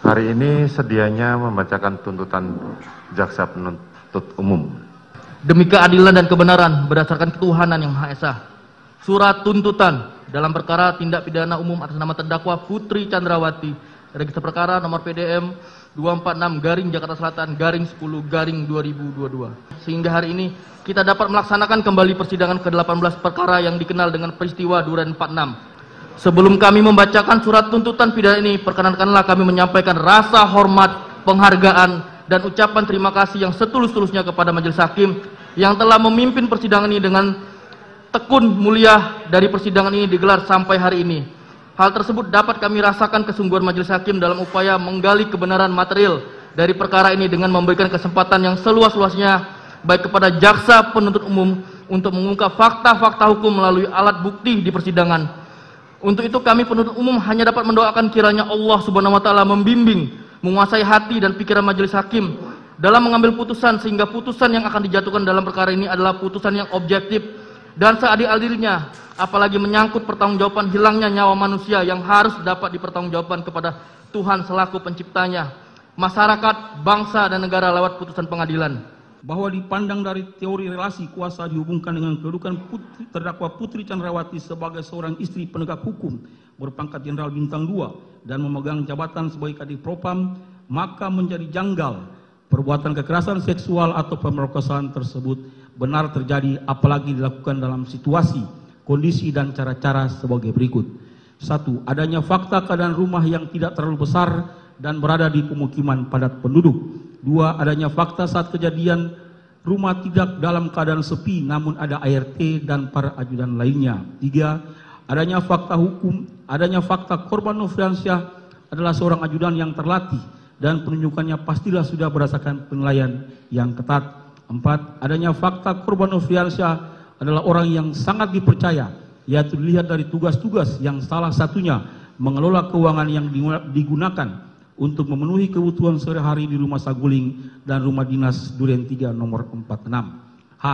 Hari ini sedianya membacakan tuntutan jaksa penuntut umum. Demi keadilan dan kebenaran berdasarkan ketuhanan yang Maha Esa. Surat tuntutan dalam perkara tindak pidana umum atas nama terdakwa Putri Chandrawati, register perkara nomor PDM 246 Jakarta Selatan 10 2022. Sehingga hari ini kita dapat melaksanakan kembali persidangan ke-18 perkara yang dikenal dengan peristiwa Duren 46. Sebelum kami membacakan surat tuntutan pidana ini, perkenankanlah kami menyampaikan rasa hormat, penghargaan, dan ucapan terima kasih yang setulus-tulusnya kepada Majelis Hakim yang telah memimpin persidangan ini dengan tekun mulia dari persidangan ini digelar sampai hari ini. Hal tersebut dapat kami rasakan kesungguhan Majelis Hakim dalam upaya menggali kebenaran material dari perkara ini dengan memberikan kesempatan yang seluas-luasnya baik kepada jaksa penuntut umum untuk mengungkap fakta-fakta hukum melalui alat bukti di persidangan. Untuk itu kami penuntut umum hanya dapat mendoakan kiranya Allah Subhanahu wa taala membimbing, menguasai hati dan pikiran Majelis Hakim dalam mengambil putusan sehingga putusan yang akan dijatuhkan dalam perkara ini adalah putusan yang objektif dan seadil-adilnya, apalagi menyangkut pertanggungjawaban hilangnya nyawa manusia yang harus dapat dipertanggungjawabkan kepada Tuhan selaku penciptanya, masyarakat, bangsa dan negara lewat putusan pengadilan. Bahwa dipandang dari teori relasi kuasa dihubungkan dengan kedudukan terdakwa Putri Chandrawati sebagai seorang istri penegak hukum berpangkat Jenderal Bintang 2 dan memegang jabatan sebagai Kadif Propam, maka menjadi janggal perbuatan kekerasan seksual atau pemerkosaan tersebut benar terjadi apalagi dilakukan dalam situasi, kondisi dan cara-cara sebagai berikut. 1. Adanya fakta keadaan rumah yang tidak terlalu besar dan berada di pemukiman padat penduduk. 2. Adanya fakta saat kejadian rumah tidak dalam keadaan sepi namun ada ART dan para ajudan lainnya. 3. Adanya fakta korban Nofriansyah adalah seorang ajudan yang terlatih dan penunjukannya pastilah sudah berdasarkan penilaian yang ketat. 4. Adanya fakta korban Nofriansyah adalah orang yang sangat dipercaya, yaitu dilihat dari tugas-tugas yang salah satunya mengelola keuangan yang digunakan untuk memenuhi kebutuhan sehari-hari di Rumah Saguling dan Rumah Dinas Duren 3 nomor 46. H.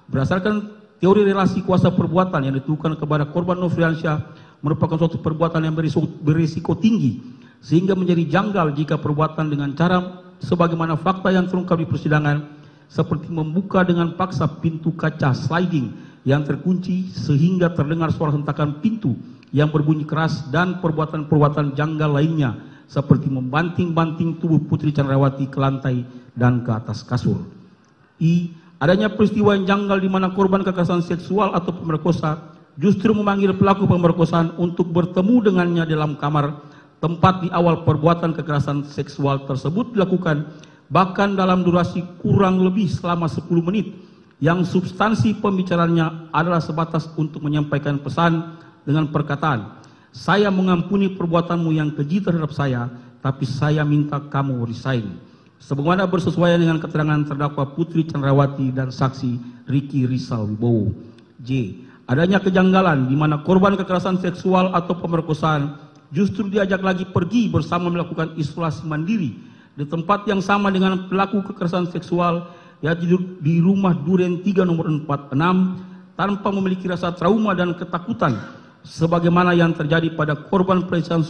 Berdasarkan teori relasi kuasa perbuatan yang ditujukan kepada korban Nofriansyah merupakan suatu perbuatan yang berisiko tinggi sehingga menjadi janggal jika perbuatan dengan cara sebagaimana fakta yang terungkap di persidangan seperti membuka dengan paksa pintu kaca sliding yang terkunci sehingga terdengar suara hentakan pintu yang berbunyi keras dan perbuatan-perbuatan janggal lainnya seperti membanting-banting tubuh Putri Chandrawati ke lantai dan ke atas kasur. I. Adanya peristiwa yang janggal di mana korban kekerasan seksual atau pemerkosa justru memanggil pelaku pemerkosaan untuk bertemu dengannya dalam kamar tempat di awal perbuatan kekerasan seksual tersebut dilakukan, bahkan dalam durasi kurang lebih selama 10 menit, yang substansi pembicaraannya adalah sebatas untuk menyampaikan pesan dengan perkataan, "Saya mengampuni perbuatanmu yang keji terhadap saya, tapi saya minta kamu resign." Sebagaimana bersesuaian dengan keterangan terdakwa Putri Chandrawati dan saksi Ricky Rizal Wibowo. J. Adanya kejanggalan di mana korban kekerasan seksual atau pemerkosaan justru diajak lagi pergi bersama melakukan isolasi mandiri di tempat yang sama dengan pelaku kekerasan seksual, yaitu di Rumah Duren 3 nomor 46, tanpa memiliki rasa trauma dan ketakutan sebagaimana yang terjadi pada korban pelecehan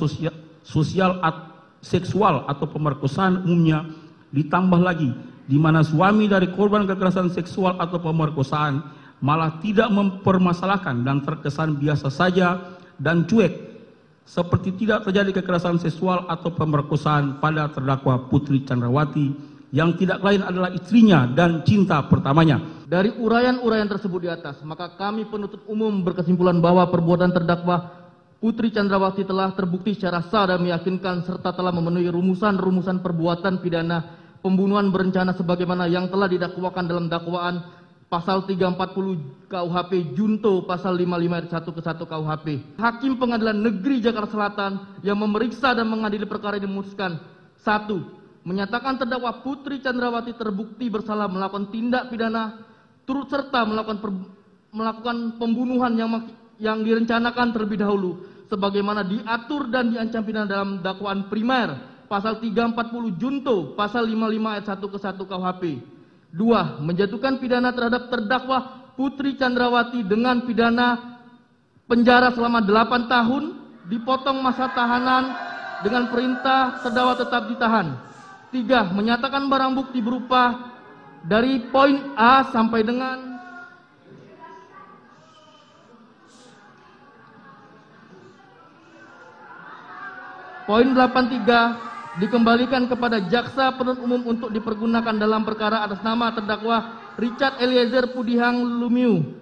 seksual atau pemerkosaan umumnya. Ditambah lagi di mana suami dari korban kekerasan seksual atau pemerkosaan malah tidak mempermasalahkan dan terkesan biasa saja dan cuek, seperti tidak terjadi kekerasan seksual atau pemerkosaan pada terdakwa Putri Chandrawati yang tidak lain adalah istrinya dan cinta pertamanya. Dari uraian-uraian tersebut di atas, maka kami penuntut umum berkesimpulan bahwa perbuatan terdakwa Putri Chandrawati telah terbukti secara sah dan meyakinkan serta telah memenuhi rumusan-rumusan perbuatan pidana pembunuhan berencana sebagaimana yang telah didakwakan dalam dakwaan Pasal 340 KUHP junto Pasal 55 ayat 1 ke 1 KUHP. Hakim Pengadilan Negeri Jakarta Selatan yang memeriksa dan mengadili perkara ini memutuskan: 1. Menyatakan terdakwa Putri Chandrawati terbukti bersalah melakukan tindak pidana turut serta melakukan pembunuhan yang direncanakan terlebih dahulu sebagaimana diatur dan diancam pidana dalam dakwaan primer Pasal 340 junto Pasal 55 ayat 1 ke 1 KUHP. 2. Menjatuhkan pidana terhadap terdakwa Putri Chandrawati dengan pidana penjara selama 8 tahun dipotong masa tahanan dengan perintah terdakwa tetap ditahan. 3. Menyatakan barang bukti berupa dari poin A sampai dengan poin 83 dikembalikan kepada jaksa penuntut umum untuk dipergunakan dalam perkara atas nama terdakwa Richard Eliezer Pudihang Lumiu.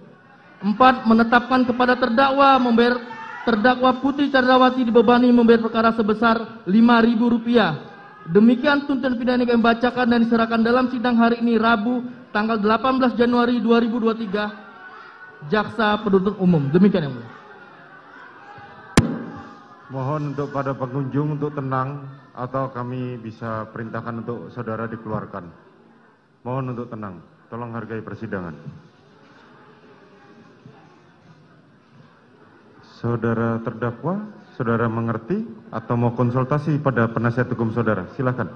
4. Menetapkan kepada terdakwa Putri Candrawati dibebani membayar perkara sebesar Rp5.000. Demikian tuntutan pidana yang dibacakan dan diserahkan dalam sidang hari ini Rabu tanggal 18 Januari 2023 Jaksa Penuntut Umum. Demikian yang mulia. Mohon untuk pada pengunjung untuk tenang atau kami bisa perintahkan untuk saudara dikeluarkan. Mohon untuk tenang. Tolong hargai persidangan. Saudara terdakwa, saudara mengerti atau mau konsultasi pada penasihat hukum saudara? Silakan.